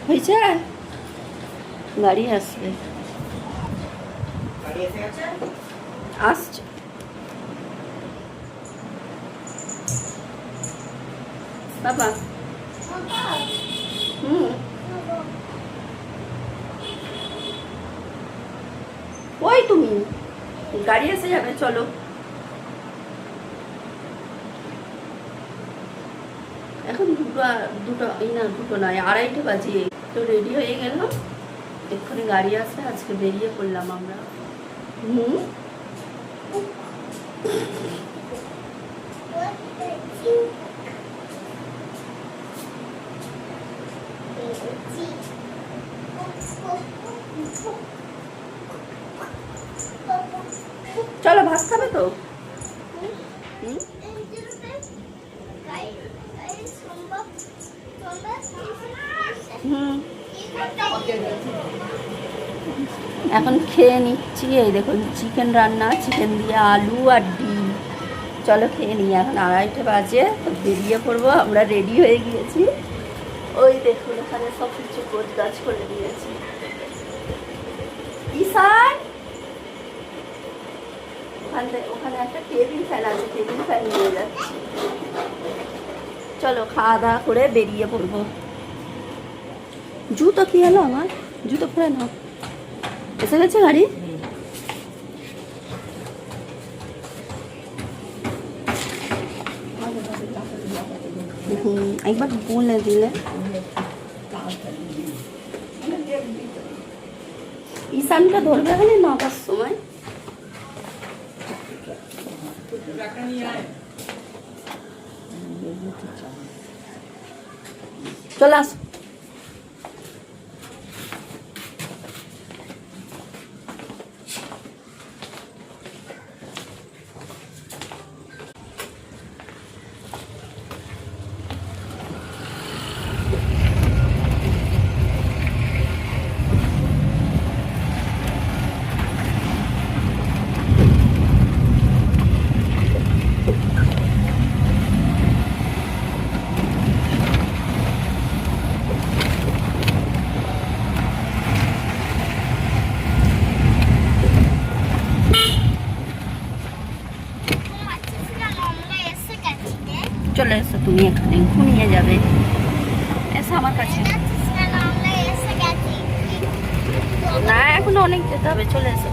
হয়েছে, গাড়ি আসবে, আসছে। বাবা ওই তুমি গাড়ি এসে যাবে, চলো। এখন দুটো এই না, দুটো নয়, 2:30 বাজে। তো রেডি হয়ে গেলাম, এক্ষুনি গাড়ি আসে, আজকে বেরিয়ে পড়লাম আমরা। চলো, ভাত খাবে তো? এখন খেয়ে নিচ্ছি। এই দেখুন চিকেন রান্না, চিকেন দিয়ে আলু আর ডিম। চলো খেয়ে নিই। এখন 2:30 বাজে, বেরিয়ে পড়বো। আমরা রেডি হয়ে গিয়েছি। ওই দেখুন এখানে সব কিছু কাজ করে দিয়েছি। ঈশান, ওখানে একটা টেবিল ফ্যান আছে, টেবিল ফ্যান নিয়ে যাচ্ছি। চলো খাওয়া দাওয়া করে বেরিয়ে পড়বো। জুতো কি হলো আমার? জুতো খুলে নাও। এসে গেছে গাড়ি? একবার বলে দিলে। ঈশানটা ধরবে এখানে 9টার সময়। চলে আস। চলে এসো, তুমি এখানে ঘুমিয়ে যাবে। এসো আমার কাছে। না, এখনো অনেক যেতে হবে, চলে এসো।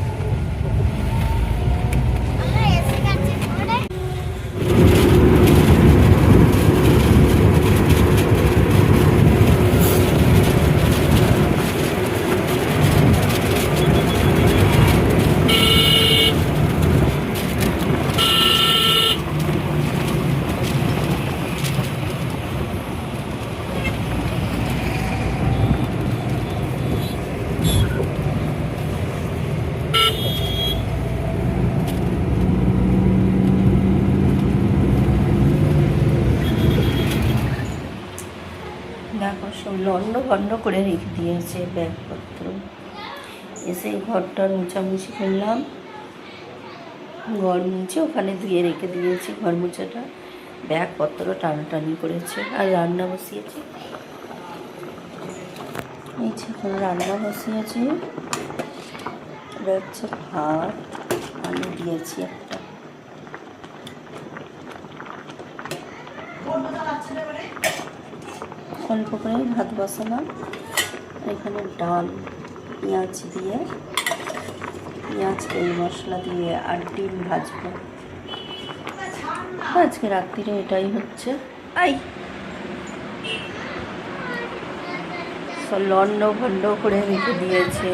দেখো সব লন্ড ভন্ড করে রেখে দিয়েছে ব্যাগপত্র। এসে ঘরটা মুছামুছি করলাম, ঘর মুছে ওখানে ধুয়ে রেখে দিয়েছি। ঘর মুছাটা ব্যাগপত্র টানাটানি করেছে। আর রান্না বসিয়েছি, এই যে এখন রান্না বসিয়েছি। এটা হচ্ছে ভাত, আলু দিয়েছি একটা। অল্প করে ভাত বসালাম। এখানে ডাল, পেঁয়াজ দিয়ে, পেঁয়াজ তেল মশলা দিয়ে আর ডিম ভাজবো। আজকে রাত্রিরে এটাই হচ্ছে। সব লন্ড ভন্ড করে রেখে দিয়েছে।